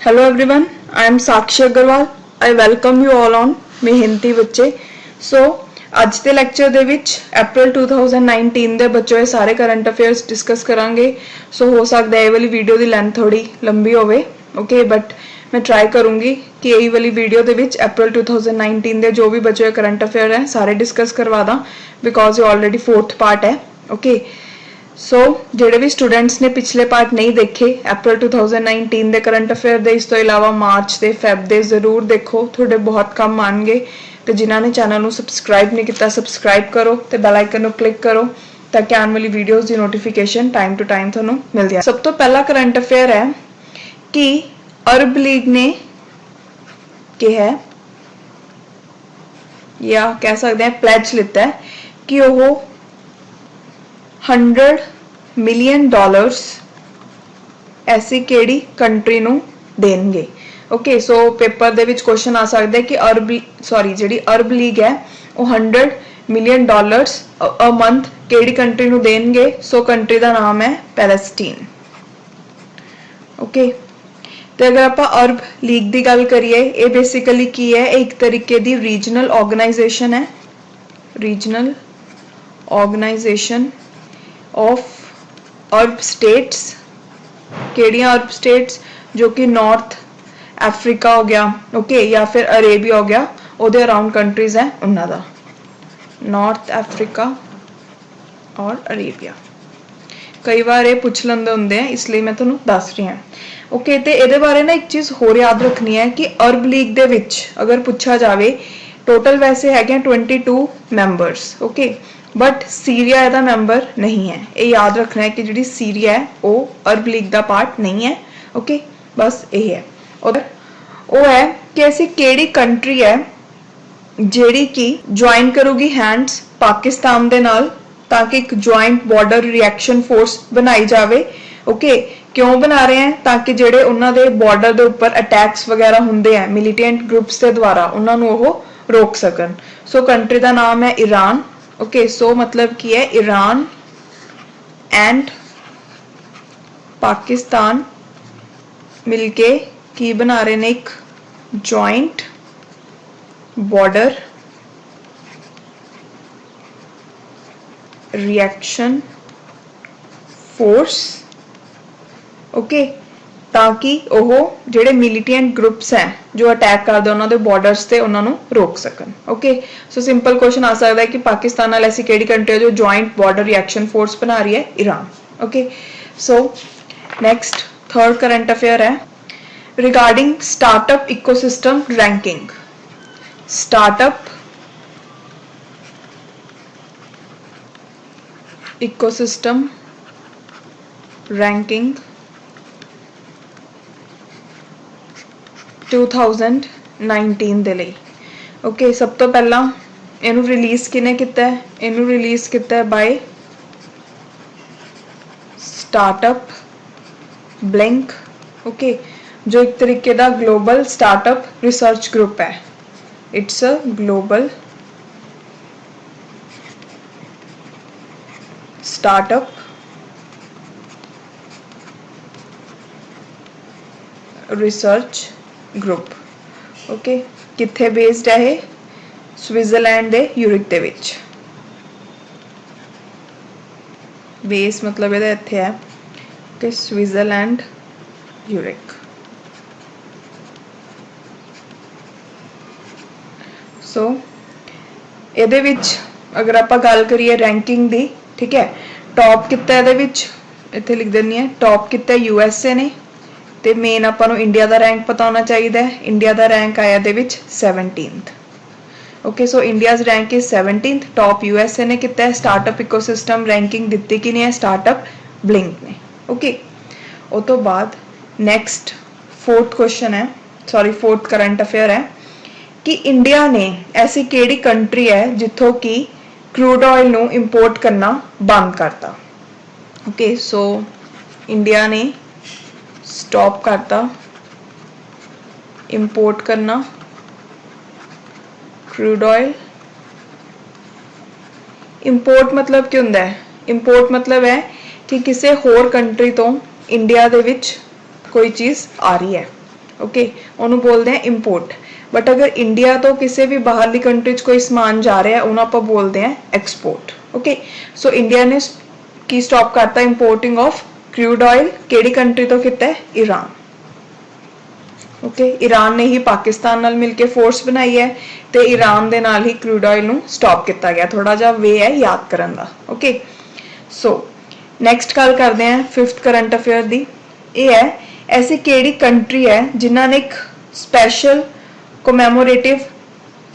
Hello everyone, I am Sakshi Agarwal. I welcome you all on मेहनती बच्चे. So ਅੱਜ ਦੇ ਲੈਕਚਰ ਦੇ ਵਿੱਚ ਅਪ੍ਰੈਲ 2019 ਦੇ ਬੱਚੋ ਇਹ ਸਾਰੇ ਕਰੰਟ ਅਫੇਅਰਸ ਡਿਸਕਸ ਕਰਾਂਗੇ. ਸੋ ਹੋ ਸਕਦਾ ਹੈ ਇਹ ਵਾਲੀ ਵੀਡੀਓ ਦੀ ਲੈਂਥ ਥੋੜੀ ਲੰਬੀ ਹੋਵੇ, ਓਕੇ, ਬਟ मैं ट्राई करूँगी कि यही वाली वीडियो ਦੇ ਵਿੱਚ अप्रैल 2019 ਦੇ जो भी बचे हुए करंट अफेयर है सारे डिस्कस करवा दा, बिकॉज ये ऑलरेडी 4th पार्ट है. ओके, सो ਜਿਹੜੇ ਵੀ ਸਟੂਡੈਂਟਸ ਨੇ ਪਿਛਲੇ ਪਾਰਟ ਨਹੀਂ ਦੇਖੇ ਅਪ੍ਰੈਲ 2019 ਦੇ ਕਰੰਟ ਅਫੇਅਰ ਦੇ, ਇਸ ਤੋਂ ਇਲਾਵਾ ਮਾਰਚ ਦੇ, ਫੈਬ ਦੇ, ਜ਼ਰੂਰ ਦੇਖੋ, ਤੁਹਾਡੇ ਬਹੁਤ ਕੰਮ ਆਣਗੇ. ਤੇ ਜਿਨ੍ਹਾਂ ਨੇ ਚੈਨਲ ਨੂੰ ਸਬਸਕ੍ਰਾਈਬ ਨਹੀਂ ਕੀਤਾ ਸਬਸਕ੍ਰਾਈਬ ਕਰੋ ਤੇ ਬੈਲ ਆਈਕਨ ਨੂੰ ਕਲਿੱਕ ਕਰੋ ਤਾਂ ਕਿ ਆਉਣ ਵਾਲੀ videos the notification time to time ਤੁਹਾਨੂੰ ਮਿਲਦੀ ਹੈ. ਸਭ ਤੋਂ ਪਹਿਲਾ ਕਰੰਟ ਅਫੇਅਰ ਹੈ ਕਿ अरब लीग ने कहा है या कह सकते हैं प्लेज लिता है कि वो $100 मिलियन ऐसी केड़ी कंट्री नू देणगे. Okay, so paper they which question आ सकता है कि जिहड़ी अरब लीग है वो $100 मिलियन अ मंथ केड़ी कंट्री नू देणगे. सो कंट्री का नाम है पैलेस्टीन. ओके, तो अगर आप अरब लीग की गल करिए, ये बेसिकली की है, एक तरीके की रीजनल ऑर्गेनाइजेशन है, regional organisation of Arab states. केड़ियां अरब स्टेट्स? जो कि नॉर्थ अफ्रीका हो गया, ओके, या फिर अरेबिया हो गया, उहदे अराउंड कंट्रीज है उन्हां दा, नॉर्थ अफ्रीका और अरेबिया. कई बार ये पुछ लेंदे हुंदे हैं, इसलिए मैं तुहानूं दस रही हां. ओके, तो ये बारे ना एक चीज़ होर याद रखनी है कि अरब लीग दे विच अगर पूछा जाए टोटल वैसे है 22 मैंबरस. ओके, बट सीरिया इहदा मैंबर नहीं है. ये याद रखना है कि जिहड़ी सीरिया है वो अरब लीग का पार्ट नहीं है. ओके, बस यही है. और वो है कि ऐसी केड़ी कंट्री है जिहड़ी कि ज्वाइन करूगी हैंड्स पाकिस्तान दे नाल ताकि एक ज्वाइंट बॉर्डर रिएक्शन फोर्स बनाई जाए. ओके, क्यों बना रहे हैं? ताकि जेडे उन्होंने बॉर्डर के उपर अटैक्स वगैरह होंगे हैं मिलिटेंट ग्रुप्स के द्वारा उन्होंने वो रोक सकन. सो कंट्री का नाम है ईरान. ओके, सो मतलब की है ईरान एंड पाकिस्तान मिलके की बना रहे हैं एक joint border reaction force. Okay, ताकि वो जेडे मिलिटेंट ग्रुप्स हैं जो अटैक करते उन्होंने बॉर्डर्स से उन्होंने रोक सकन. ओके, सो सिंपल क्वेश्चन आ सकता है कि पाकिस्तान नाल ऐसी केड़ी कंट्री है जो जॉइंट बॉर्डर रिएक्शन फोर्स बना रही है? Iran. Okay, so next third current affair है regarding startup ecosystem ranking. Startup ecosystem ranking 2019 ਦੇ ਲਈ. ओके, सब तो पहला इनू रिलीज किने किता है? इनू रिलीज किता है बाय स्टार्टअप ब्लिंक. ओके, जो एक तरीके का ग्लोबल स्टार्टअप रिसर्च ग्रुप है. It's a global startup research group. Okay, किथे बेस्ड है? स्विट्जरलैंड दे यूरिक दे विच. बेस मतलब ये इत्थे है कि स्विट्जरलैंड यूरिक. सो इहदे विच अगर आप गल करिए रैंकिंग दी, ठीक है, टॉप किता इहदे विच इत्थे लिख देनी है, टॉप किता USA ने. तो मेन आपको इंडिया का रैंक पता होना चाहिए. इंडिया का रैंक आया 17th. Okay, so India rank is 17th. Top USA ने किया है. स्टार्टअप इकोसिस्टम रैंकिंग दी कि नहीं है? स्टार्टअप ब्लिंक ने. ओके, उस तो बाद नेक्स्ट फोर्थ क्वेश्चन है, सॉरी फोर्थ करंट अफेयर है कि इंडिया ने ऐसी केड़ी कंट्री है जिथों की क्रूड ऑयल नू इंपोर्ट करना बंद करता. ओके, सो इंडिया ने स्टॉप करता इंपोर्ट करना क्रूड ऑयल. इंपोर्ट मतलब क्या होता है? इंपोर्ट मतलब है कि किसी होर कंट्री तो इंडिया दे विच कोई चीज़ आ रही है. ओके उन्होंने बोलते हैं इंपोर्ट बट अगर इंडिया तो किसी भी बाहरली कंट्री च कोई समान जा रहा है उन्होंने आप बोलते हैं एक्सपोर्ट ओके सो इंडिया ने की स्टॉप करता इंपोर्टिंग ऑफ क्रूड ऑयल केड़ी कंट्री तो किता है ईरान ओके ईरान ने ही पाकिस्तान नाल मिलके फोर्स बनाई है तो ईरान दे नाल ही क्रूड ऑयल नू स्टॉप किया गया थोड़ा जा वे है याद करन दा ओके सो नैक्सट गल करते हैं फिफ्थ करंट अफेयर दी ये है ऐसी केड़ी कंट्री है जिन्हों ने एक स्पैशल कोमैमोरेटिव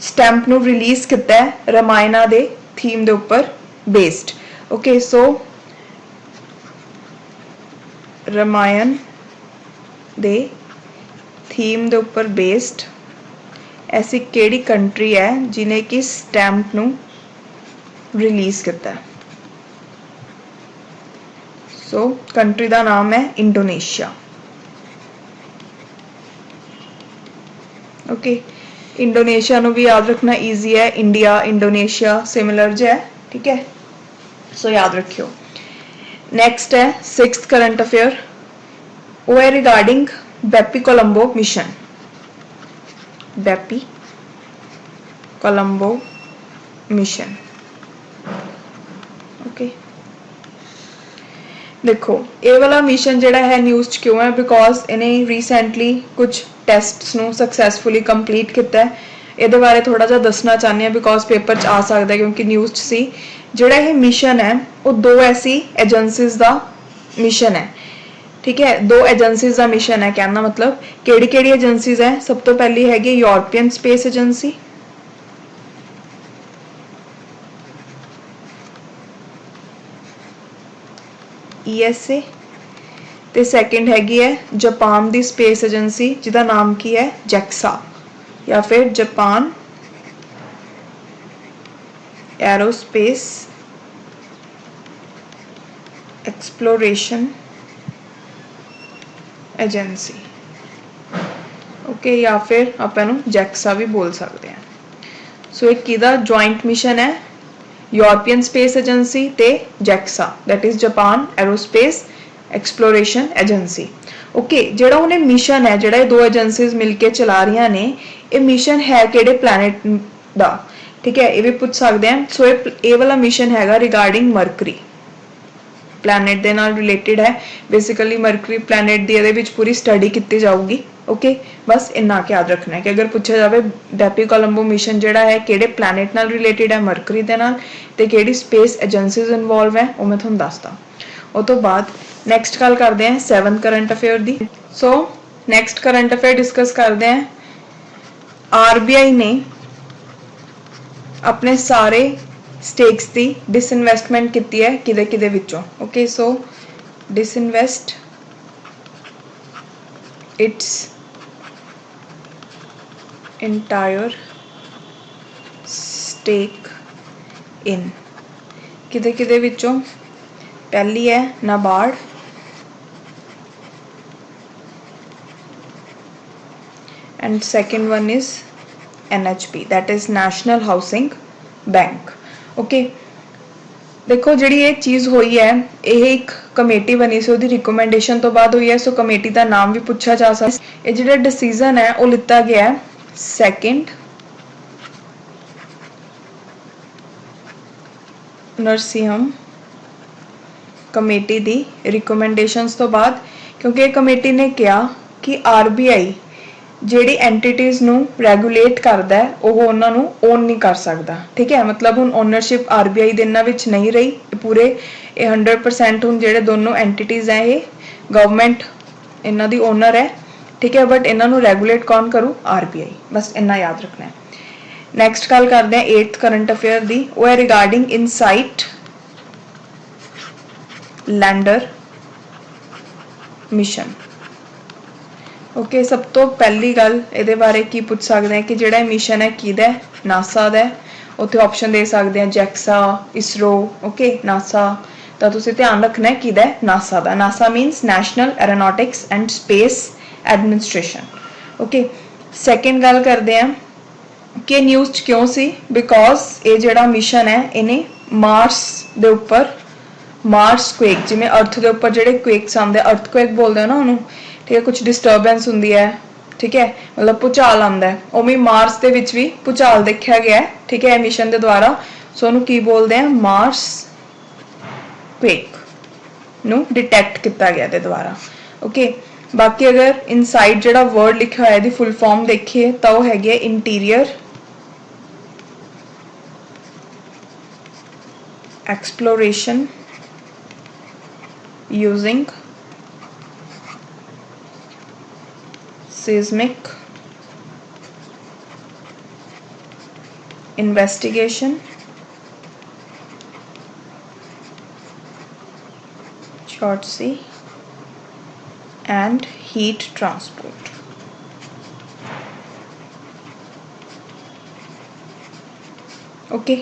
स्टैंप नू रिलीज किया है रामायणा दे थीम दे उपर बेस्ड ओके सो रामायण दे थीम दे उपर बेस्ड ऐसी केड़ी कंट्री है जिन्हें कि स्टैंप नू रिलीज किया है सो कंट्री का नाम है इंडोनेशिया ओके इंडोनेशिया नू भी याद रखना ईजी है इंडिया इंडोनेशिया सिमिलर जो है ठीक है सो याद रखियो नैक्सट है सिक्स्थ करंट अफेयर वो है regarding Bepi Colombo mission Bepi Colombo mission okay देखो ये वाला मिशन जिहड़ा है न्यूज़ च क्यों है बिकॉज इन्हें रिसेंटली कुछ टेस्ट्स नू सक्सैसफुली कंप्लीट किया है ये बारे थोड़ा जा दसना चाहते हैं बिकॉज पेपर च आ सकता है क्योंकि न्यूज़ च सी जिहड़ा ये मिशन है वो दो ऐसी एजेंसीज का मिशन है ठीक है दो एजेंसीज का मिशन है कहना मतलब केड़ी केड़ी एजेंसीज है सब तो पहली हैगी यूरोपियन स्पेस एजेंसी ESA ते सैकेंड हैगी है जापान दी स्पेस एजेंसी जिदा नाम की है JAXA या फिर Japan aerospace exploration agency okay या फिर आप JAXA भी बोल सकते हैं सो एक किदा जॉइंट मिशन है यूरोपियन स्पेस एजेंसी ते JAXA that is Japan aerospace exploration agency okay जेड़ा उन्हें मिशन है जेड़ा दो एजेंसीज मिलके चला रही ने ये मिशन है केड़े प्लैनेट दा ठीक है ये भी पूछ सकते हैं सो ये वाला मिशन हैगा रिगार्डिंग मरकरी प्लैनेट दे नाल रिलेटेड है बेसिकली मरकरी प्लैनेट दी ਇਹਦੇ ਵਿੱਚ पूरी स्टडी की जाऊगी ओके बस इन्ना के याद रखना है कि अगर पूछा जाए बेपी कोलंबो मिशन जिहड़ा है किहड़े प्लैनेट नाल रिलेटेड है मरकरी दे नाल ते किहड़ी स्पेस एजेंसीज इन्वॉल्व है वो मैं तुहानू दसदा उस तो बाद नैक्सट गल करते हैं सैवंथ करंट अफेयर दी so next current affair discuss करते हैं RBI ने अपने सारे स्टेक्स दी डिसइन्वेस्टमेंट की है किदे किदे विचों okay so disinvest it's entire stake in किदे किदे विचों पहली है NABARD and second one is NHB that is national housing bank okay देखो जी ये चीज़ हुई है ये एक कमेटी बनी सी उसकी रिकमेंडेशन तो बाद हुई है सो कमेटी का नाम भी पूछा जा सकता है जो डिसीजन है वो लिता गया है सेकंड नरसिंहम कमेटी दी रिकमेंडेशंस तो बाद क्योंकि ये कमेटी ने कहा कि RBI ਜਿਹੜੀ एंटिटीज़ ਨੂੰ ਰੈਗੂਲੇਟ ਕਰਦਾ ਹੈ ਉਹ ਉਹਨਾਂ ਨੂੰ ਓਨ नहीं कर सकता ठीक है मतलब ਹੁਣ ओनरशिप RBI ਦੇ ਇਹਨਾਂ ਵਿੱਚ नहीं रही पूरे 100% ਹੁਣ ਜਿਹੜੇ दोनों एंटिटीज़ है ये गवर्नमेंट ਇਹਨਾਂ ਦੀ ओनर है ठीक है बट ਇਹਨਾਂ ਨੂੰ ਰੈਗੂਲੇਟ कौन करू RBI बस इन्ना याद रखना है नैक्सट गल करते हैं 8th करंट अफेयर दी वो है regarding insight lander mission okay सब तो पहली गल ये बारे की पूछ सकते हैं कि जोड़ा मिशन है किदा नासा का उत्थे ऑप्शन दे सकते हैं JAXA ISRO ओके नासा तो तुसीं ध्यान रखना है किदा नासा का NASA मीनस national aeronautics and space administration okay second गल करते हैं कि न्यूज़ च क्यों सी बिकॉज ये जोड़ा मिशन है इन्हें मार्स के उपर मार्स क्वेक जिमें अर्थ के उपर जोड़े क्वेक्स आते अर्थक्वेक बोलते हैं ना उन्होंने ठीक है कुछ डिस्टर्बेंस होंगी है ठीक है, मतलब भूचाल आंदा है, उवें मार्स दे विच भी भूचाल देखा गया है, ठीक है, मिशन के द्वारा। सो उन्होंने की बोलते हैं, मार्स क्वेक नू डिटेक्ट किया गया दे द्वारा। ओके, बाकी अगर इनसाइड जिहड़ा वर्ड लिखा हुआ है दी फुल फॉर्म देखिए तो वो हैगी है interior exploration using seismic investigation, short sea and heat transport। Okay,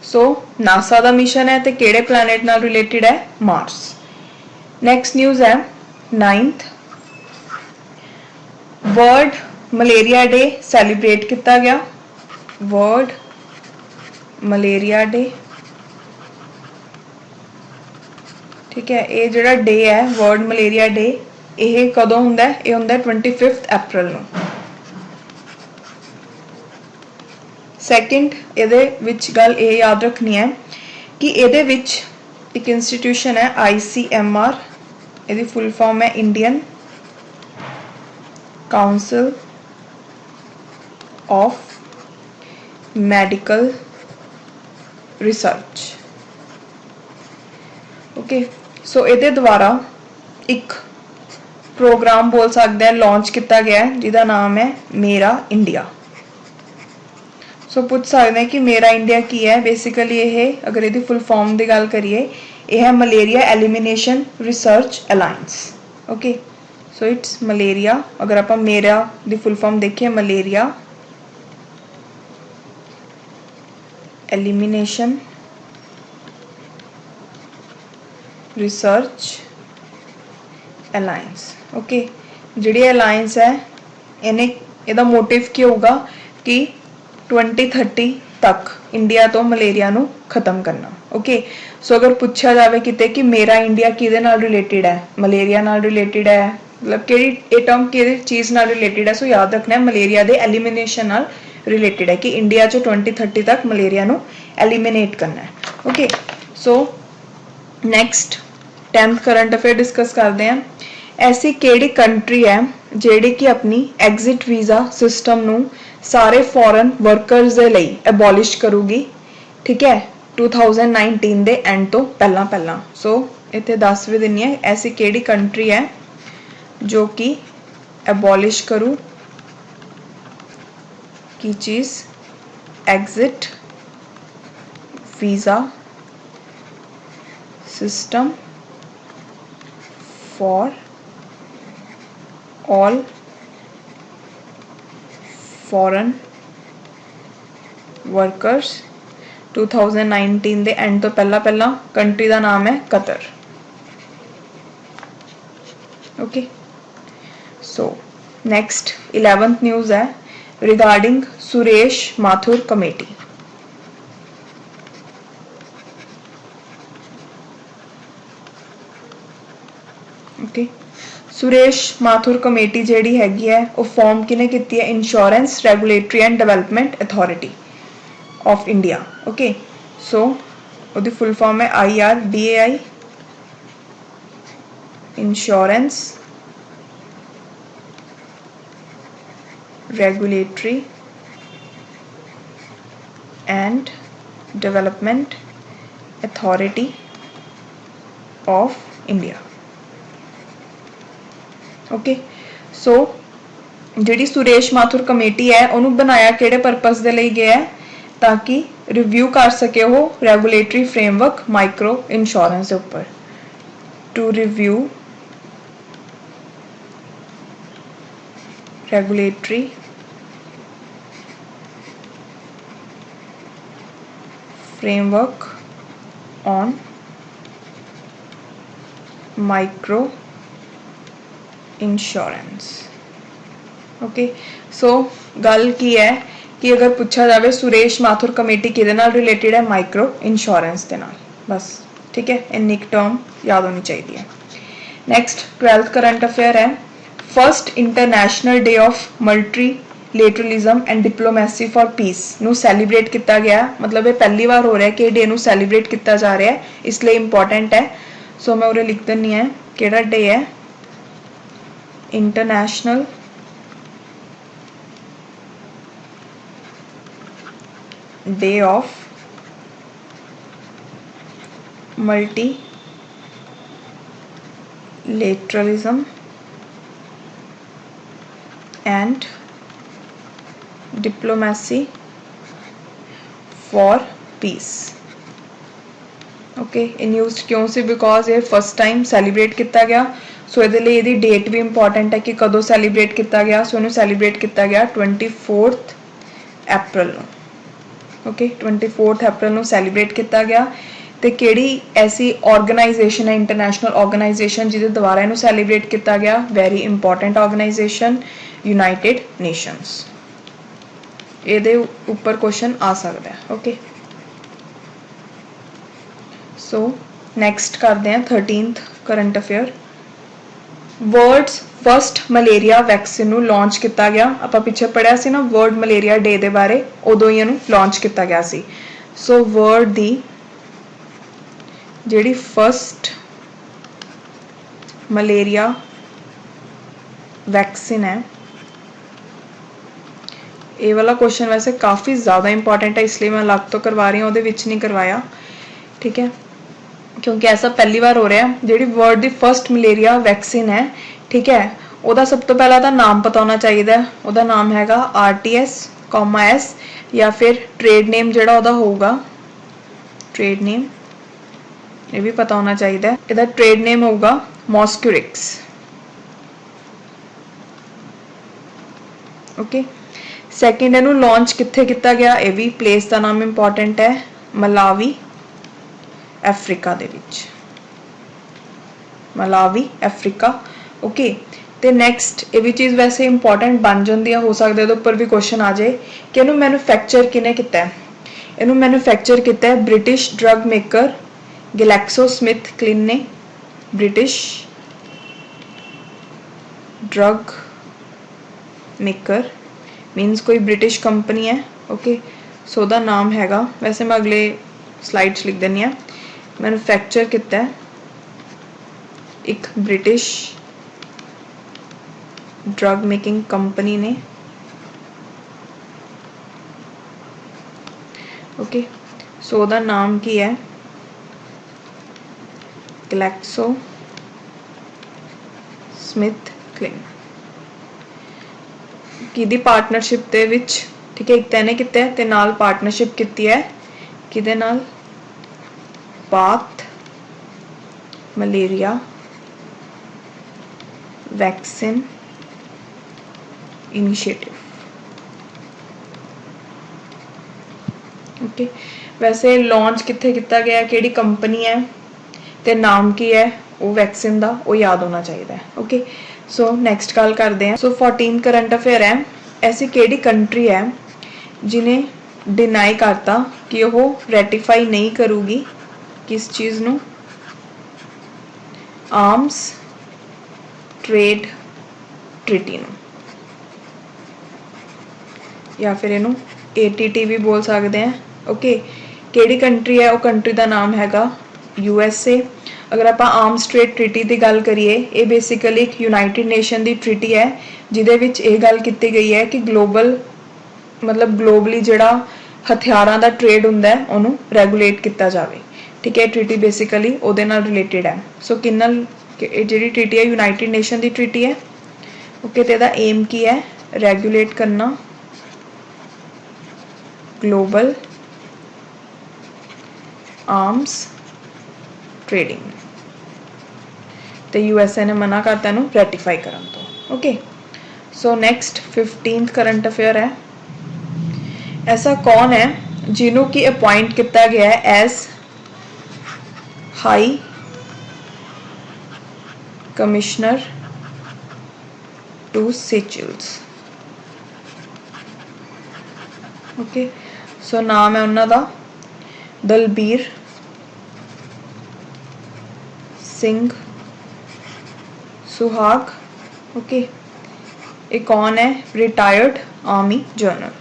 so NASA का मिशन है तो केड़े प्लैनेट नाल रिलेटेड है, मार्स। नेक्स्ट न्यूज़ है 9th, world malaria day celebrate किया गया। वर्ल्ड मलेरिया डे, ठीक है, ये जिहड़ा डे है वर्ल्ड मलेरिया डे, ये कदों हुंदा है, ये हुंदा है 25 अप्रैल नूं। सैकेंड, इहदे विच गल ये याद रखनी है कि इहदे विच एक इंस्टीट्यूशन है ICMR, इहदी फुल फॉर्म है Indian council of medical research. Okay, so इहदे द्वारा एक प्रोग्राम बोल सकते हैं लॉन्च किया गया है जिहदा नाम है मेरा इंडिया। सो पूछ सकते हैं कि मेरा इंडिया की है, बेसिकली ये अगर ये फुल फॉर्म की गल करिए यह है malaria elimination research alliance. Okay, so it's malaria, अगर आप मेरा दी फुल फॉर्म देखिए malaria elimination research alliance. Okay, जिहड़ी अलायंस है इन्हें इहदा मोटिव की होगा कि 2030 तक इंडिया तो मलेरिया नू खत्म करना। ओके, सो अगर पूछा जाए किते कि मेरा इंडिया किहदे नाल रिलेटेड है, मलेरिया नाल रिलेटेड है, मतलब किहड़ी ये टर्म किहड़ी चीज़ नाल रिलेटेड है, सो याद रखना है मलेरिया दे एलिमिनेशन नाल रिलेटेड है कि इंडिया चो 2030 तक मलेरिया नू एलिमिनेट करना है। Okay, so next 10th current affair discuss करते हैं। ऐसी केड़ी कंट्री है जिहड़ी कि अपनी एग्जिट वीज़ा सिस्टम नू सारे फॉरन वर्कर्स दे लई एबॉलिश करूगी, ठीक है, 2019 दे एंड तो पहला। सो इत्थे दस भी दिनी है ऐसी केड़ी कंट्री है जो कि एबॉलिश करू की चीज़ exit visa system for all foreign workers 2019 दे एंड तो पहला कंट्री का नाम है Qatar. Okay, so next 11th news है regarding Suresh Mathur committee. Okay, Suresh Mathur committee जिहड़ी हैगी है वो फॉर्म किने कीती है, insurance regulatory and development authority of India. Okay, so उसकी फुल फॉर्म है IRDAI, insurance regulatory and development authority of India. Okay, so जिहड़ी सुरेश माथुर कमेटी है उन्होंने बनाया किहड़े परपस दे लई गया है, ताकि रिव्यू कर सके वो रेगुलेटरी फ्रेमवर्क माइक्रो इंश्योरेंस के उपर, to review regulatory framework on micro insurance. Okay, so गल की है कि अगर पूछा जाए सुरेश माथुर कमेटी किहदे नाल रिलेटेड है, माइक्रो इंश्योरेंस के नाल, बस, ठीक है, इन्नी टर्म याद होनी चाहिए है। नैक्सट 12th करंट अफेयर है first international day of multilateralism and diplomacy for piece ਨੂੰ ਸੈਲੀਬ੍ਰੇਟ ਕੀਤਾ ਗਿਆ मतलब ये पहली बार हो रहा है कि डे ਨੂੰ ਸੈਲੀਬ੍ਰੇਟ ਕੀਤਾ ਜਾ ਰਿਹਾ है इसलिए इंपॉर्टेंट है सो मैं उरे लिख दिनी है केड़ा डे है international day of multilateralism and diplomacy for peace okay in used क्यों सी बिकॉज ये फर्स्ट टाइम सैलीब्रेट किया गया सो ये डेट भी इंपॉर्टेंट है कि कदों सैलीब्रेट किया गया सो इन्हू सैलीब्रेट किया गया 24 अप्रैल ओके 24 अप्रैल ਨੂੰ ਸੈਲੀਬ੍ਰੇਟ ਕੀਤਾ ਗਿਆ ਤੇ ਕਿਹੜੀ ਐਸੀ ਆਰਗੇਨਾਈਜੇਸ਼ਨ ਹੈ ਇੰਟਰਨੈਸ਼ਨਲ ਆਰਗੇਨਾਈਜੇਸ਼ਨ ਜਿਹਦੇ ਦੁਆਰਾ ਇਹਨੂੰ ਸੈਲੀਬ੍ਰੇਟ ਕੀਤਾ ਗਿਆ very important organisation United nations ਇਹਦੇ ਉੱਪਰ ਕੁਐਸਚਨ ਆ ਸਕਦਾ ਹੈ ओके सो नेक्स्ट करते हैं 13th current affair world's first malaria vaccine ਨੂੰ ਲਾਂਚ ਕੀਤਾ ਗਿਆ ਆਪਾਂ ਪਿੱਛੇ ਪੜਿਆ ਸੀ ਨਾ ਵਰਲਡ ਮਲੇਰੀਆ ਡੇ ਦੇ ਬਾਰੇ ਉਦੋਂ ਹੀ ਇਹਨੂੰ ਲਾਂਚ ਕੀਤਾ ਗਿਆ ਸੀ ਸੋ ਵਰਲਡ ਦੀ ਜਿਹੜੀ ਫਰਸਟ ਮਲੇਰੀਆ वैक्सीन है ये वाला क्वेश्चन वैसे काफ़ी ज़्यादा इंपॉर्टेंट है इसलिए मैं अलग तो करवा रही हूँ ਉਹਦੇ ਵਿੱਚ नहीं करवाया ठीक है क्योंकि ऐसा पहली बार हो रहा है जी वर्ल्ड की फर्स्ट मलेरिया वैक्सीन है ठीक है ਉਹਦਾ सब तो पहला नाम पता होना चाहिए ਉਹਦਾ नाम हैगा RTS,S या फिर ट्रेड नेम ਜਿਹੜਾ ਉਹਦਾ ਹੋਊਗਾ ट्रेड नेम ये भी पता होना चाहिए ਇਹਦਾ ट्रेड नेम होगा मॉस्क्यूरिक्स ओके सैकेंड इनू लॉन्च कित्थे किया गया ये भी प्लेस का नाम इंपॉर्टेंट है Malawi Africa they which Malawi Africa okay तो नैक्सट ये भी चीज़ वैसे इंपॉर्टेंट बन जाती है हो सकता है उपर भी क्वेश्चन आ जाए कि इनू मैन्युफैक्चर किने किया इनू मैन्युफैक्चर किया ब्रिटिश ड्रग मेकर GlaxoSmithKline ने ब्रिटिश ड्रग मेकर मीनस कोई ब्रिटिश कंपनी है ओके सो दा नाम हैगा वैसे मैं अगले स्लाइड्स लिख देनी है मैन्युफैक्चर किया एक ब्रिटिश ड्रग मेकिंग कंपनी ने ओके सो दा नाम की है GlaxoSmithKline किदी पार्टनरशिप दे विच ठीक है एक तैने किते ते नाल पार्टनरशिप की है किदे नाल bath malaria vaccine initiative okay वैसे लॉन्च किथे किया गया केड़ी कंपनी है ते नाम की है वो वैक्सीन दा वो याद होना चाहिए ओके सो नैक्सट गल करते हैं सो 14 करंट अफेयर है ऐसी केड़ी कंट्री है जिन्हें डिनाई करता कि वो रेटिफाई नहीं करूगी किस चीज़ नू आर्म्स ट्रेड ट्रीटी नू या फिर इनू ATT भी बोल सकते हैं ओके केड़ी कंट्री है वो कंट्री का नाम हैगा USA अगर आप आर्म्स ट्रेड ट्रीटी की गल करिए ये बेसिकली एक यूनाइटेड नेशन की ट्रीटी है जिहदे विच ये गल की गई है कि ग्लोबल मतलब ग्लोबली जिहड़ा हथियारां दा ट्रेड हुंदा है उहनूं रेगूलेट किया जाए ठीक है ट्रीटी बेसिकली उहदे नाल रिलेटेड है सो किन्नल जिहड़ी ट्रीटी है यूनाइटेड नेशन की ट्रीटी है ओके तो इहदा एम की है रेगूलेट करना ग्लोबल आर्म्स ट्रेडिंग तो USA ने मना करता है रेटिफाई करने तो okay so next 15th current affair है ऐसा कौन है जिन्हों की अपॉइंट किया गया है as high commissioner to Seychelles okay so नाम है उन्होंने दलबीर सिंह सुहाग ओके ये कौन है? Retired army general.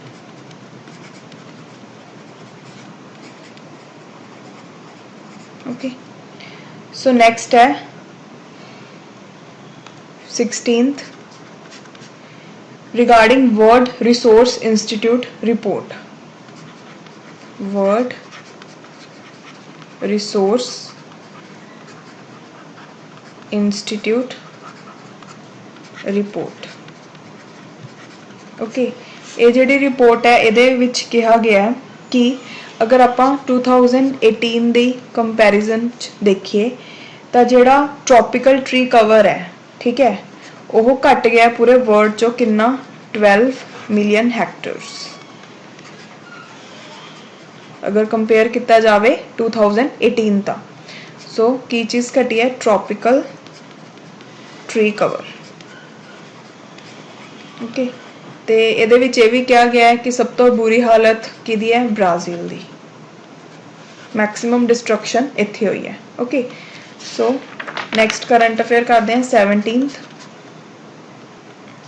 Okay, so next है 16th regarding world resource institute report. World resource institute report. Okay, ये जिहड़ी रिपोर्ट है इहदे विच कहा गया है कि अगर आपां 2018 दी कंपैरिजन च देखिए तो जिहड़ा ट्रॉपिकल ट्री कवर है, ठीक है, वो घट गया पूरे वर्ल्ड चो कितना? 12 मिलियन हैक्टर्स। अगर कंपेयर किया जाए 2018 ता, सो की चीज़ घटी है? Tropical tree cover. ओके, तो ये भी कहा गया है कि सब तो बुरी हालत किहदी है? ब्राज़ील दी। मैक्सिमम डिस्ट्रक्शन इत्थे हुई है। Okay, so next current affair करते हैं 17th।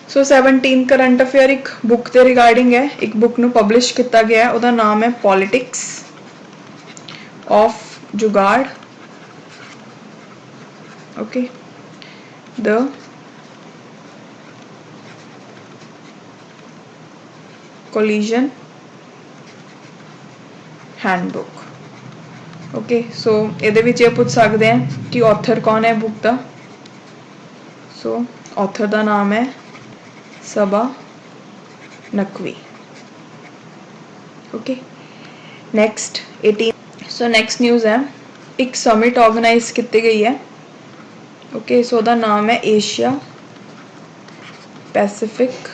सो 17 करंट अफेयर एक बुक के रिगार्डिंग है, एक बुक नू पब्लिश किया गया है, उसका नाम है politics of Jugaad. Okay, the coalition handbook. Okay, so ये पूछ सकते हैं कि ऑथर कौन है बुक का? सो ऑथर का नाम है Saba Naqvi. Okay, next 18। So next news है एक समिट ऑर्गेनाइज की गई है। ओके, सो दा नाम है Asia Pacific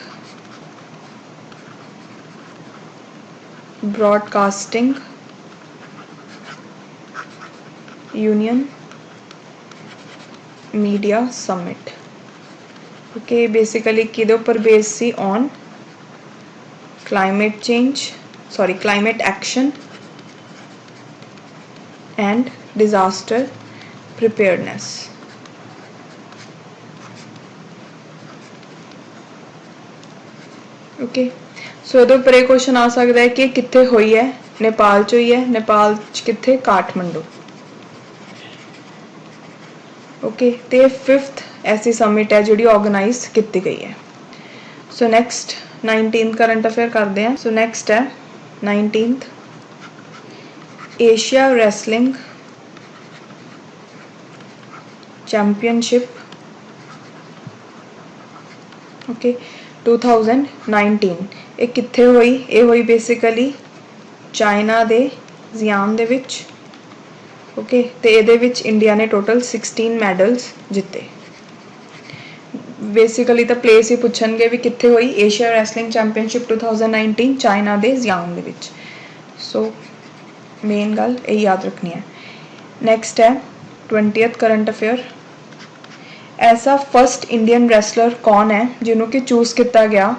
broadcasting union media summit. Okay, basically किहदे उपर बेस सी? On climate change, sorry climate action and disaster preparedness. Okay, so ये उपर एक क्वेश्चन आ सकता है कि कित्थे हुई है? नेपाल च हुई है। नेपाल च कित्थे? काठमंडू। ओके, तो 5th ऐसी समिट है जिहड़ी ऑर्गेनाइज की गई है। सो नैक्सट 19th करंट अफेयर करते हैं। सो नैक्सट है 19th Asia wrestling championship. Okay, 2019 ये कित्थे हुई? ये हुई बेसिकली चाइना दे जियांग दे विच। ओके, तो ये इंडिया ने टोटल 16 मैडल्स जिते। बेसिकली तो प्लेस ही पूछणगे भी कित्थे हुई? एशिया रैसलिंग चैंपियनशिप 2019 चाइना दे जियांग दे विच। सो मेन गल यही याद रखनी है। नैक्सट है 20th करंट अफेयर। ऐसा फर्स्ट इंडियन रैसलर कौन है जिन्हों कि चूज़ किया गया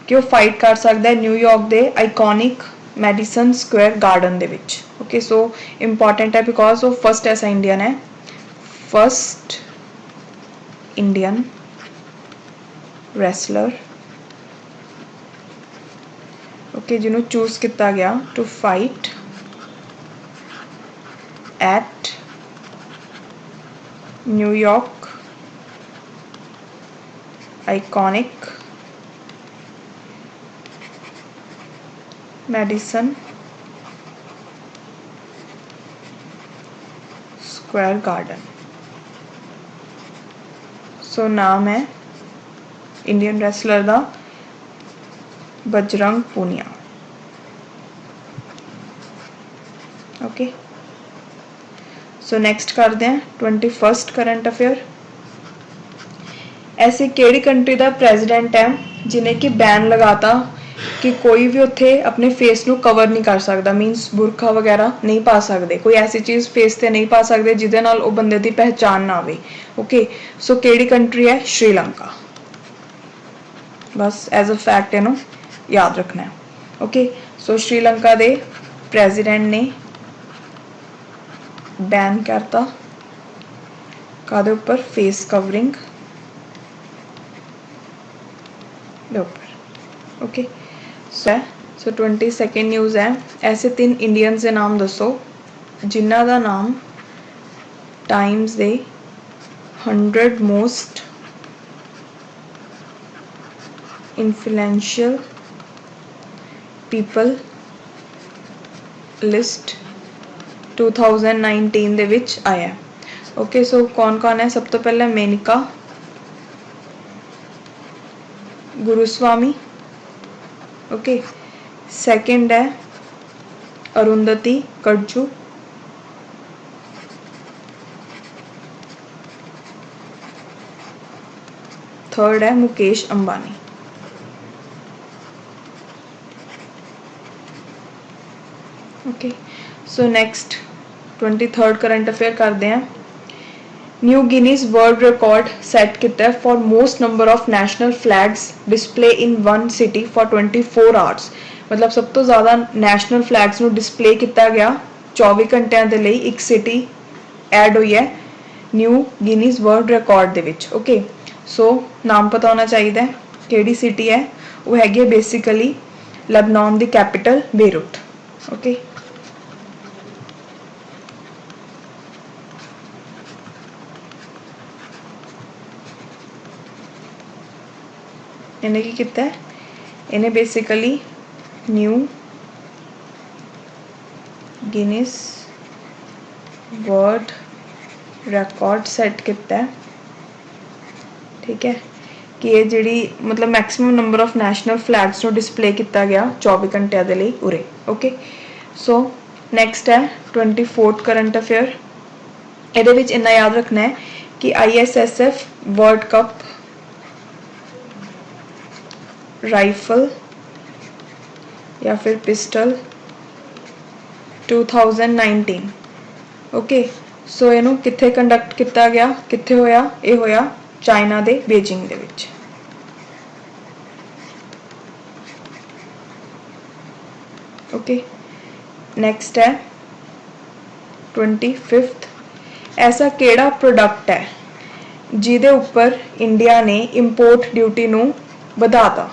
कि वो फाइट कर सकता है न्यूयॉर्क के आइकॉनिक मैडिसन स्क्वायर गार्डन दे विच। ओके, सो इंपॉर्टेंट है बिकॉज वो फर्स्ट ऐसा इंडियन है, फर्स्ट इंडियन रैसलर, ओके, जिन्हों चूज़ किया गया to fight at New York iconic Madison Square Garden. So नाम है इंडियन रैसलर का Bajrang Punia. Okay, so next करते हैं 21st करंट अफेयर। ऐसी केड़ी कंट्री का प्रेजिडेंट है जिन्हें कि बैन लगाता कि कोई भी उत्थे अपने फेस नू कवर नहीं कर सकता, मीनस बुरखा वगैरह नहीं पा सकते, कोई ऐसी चीज़ फेस ते नहीं पा सकते जिदे नाल वो बंदे की पहचान ना आवे। ओके, सो केड़ी कंट्री है? श्रीलंका। बस एज अ फैक्ट इनू याद रखना है। ओके, सो श्रीलंका के प्रेजिडेंट ने बैन करता कादे उपर? फेस कवरिंग दे ऊपर। ओके सो 22nd न्यूज़ है, ऐसे 3 इंडियंस के नाम दसो जिन्हों का नाम times they 100 most influential people list 2019 दे विच आया। ओके सो कौन कौन है? सब तो पहले मेनका गुरुस्वामी, ओके। सेकंड है अरुंधति कड़जू, थर्ड है Mukesh Ambani. Okay so next 23rd current affair करते हैं। New Guinness world record set किया for most number of national flags display in one city for 24 hours. मतलब सब तो ज़्यादा नैशनल फ्लैग्स ਨੂੰ डिस्प्ले किया गया 24 घंटिया के लिए एक सिटी ऐड हुई है न्यू गिनीज वर्ल्ड रिकॉर्ड दे विच। ओके सो नाम पता होना चाहिए केड़ी सिटी है, वो हैगी बेसिकली लेबनान दी कैपिटल बेरूत। ओके इन्हें की किया है? इन्हें basically new Guinness world record set किया है, ठीक है, कि ये जी मतलब maximum number of national flags ਨੂੰ डिस्प्ले किया गया 24 घंटिया के लिए उरे। ओके सो नैक्सट है 24th करंट अफेयर। ये इन्ना याद रखना है कि ISSF वर्ल्ड कप राइफल या फिर पिस्टल 2019 ओके सो इनू कित्थे कंडक्ट किया गया, कित्थे होया? ये होया चाइना दे बीजिंग दे विच। ओके नैक्सट है 25th। ऐसा केड़ा प्रोडक्ट है जिदे उपर इंडिया ने इंपोर्ट ड्यूटी नू वधाता?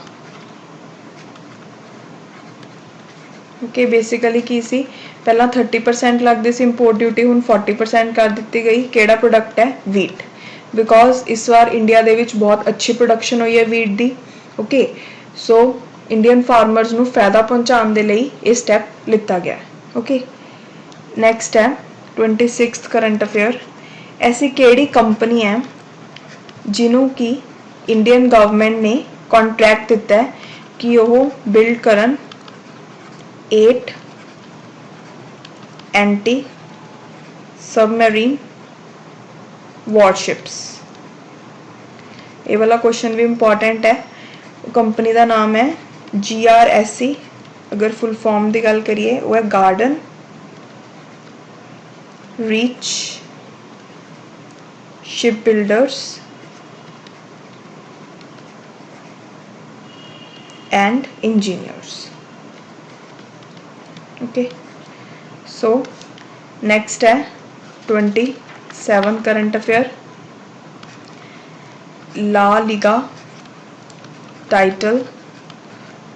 ओके बेसिकली की सी पहला 30% लगती सी इंपोर्ट ड्यूटी, हुण 40% कर दी गई। केड़ा प्रोडक्ट है? वीट, बिकॉज इस बार इंडिया दे विच बहुत अच्छी प्रोडक्शन हुई है वीट दी। ओके सो इंडियन फार्मर्स नू फायदा पहुँचाने दे लई ये स्टैप लिता गया। ओके नैक्सट है 26th करंट अफेयर। ऐसी केड़ी कंपनी है जिन्हों की इंडियन गवर्नमेंट ने कॉन्ट्रैक्ट दिता है कि वह बिल्ड करन 8 एंटी सबमरीन वॉरशिप्स? ये वाला क्वेश्चन भी इंपॉर्टेंट है। कंपनी का नाम है GRSC, अगर फुल फॉर्म की गल करिए वो है Garden Reach Shipbuilders and Engineers. Okay so next है 27 current affair. La Liga title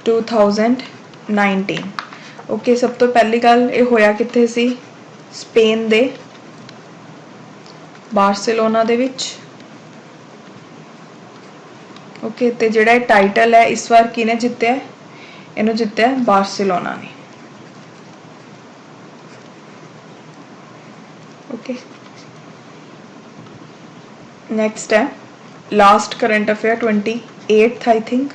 2019। Okay सब तो पहली गल ये होया कित्थे सी? स्पेन दे बार्सिलोना दे विच। ओके ते जिहड़ा टाइटल है इस बार किने जित्तिया है? इन्हू जित्तिया है बार्सिलोना ने। ओके नेक्स्ट है last current affair 28th I think.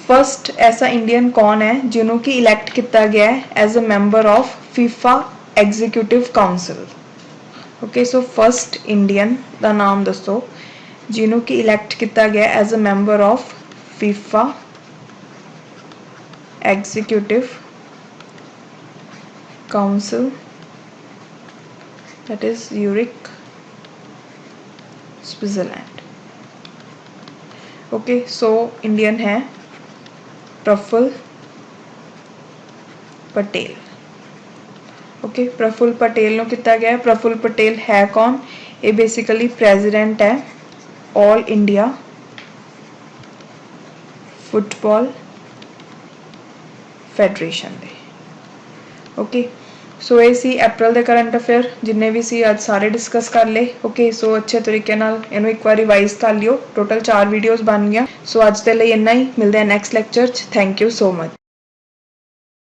First ऐसा इंडियन कौन है जिन्हों की इलैक्ट किया गया है as a member of FIFA executive council? Okay so first Indian का नाम दसो जिन्हों की इलैक्ट किया गया as a member of FIFA executive council, that is यूरिक स्विट्जरलैंड। ओके सो इंडियन है प्रफुल्ल पटेल। ओके प्रफुल्ल पटेल नो किया गया है। प्रफुल्ल पटेल है कौन? ये बेसिकली प्रेजिडेंट है ऑल इंडिया ਫੁੱਟਬਾਲ ਫੈਡਰੇਸ਼ਨ ਦੇ। ਓਕੇ सो ये सी अप्रैल के करंट अफेयर जिन्ने भी सी अज सारे डिस्कस कर ले। ओके सो अच्छे तरीके नाल इनू एक बार रिवाइज कर लियो। टोटल 4 वीडियोस बन गया। सो अज के लिए इन्ना ही, मिलते हैं नैक्सट लैक्चर च। Thank you so much.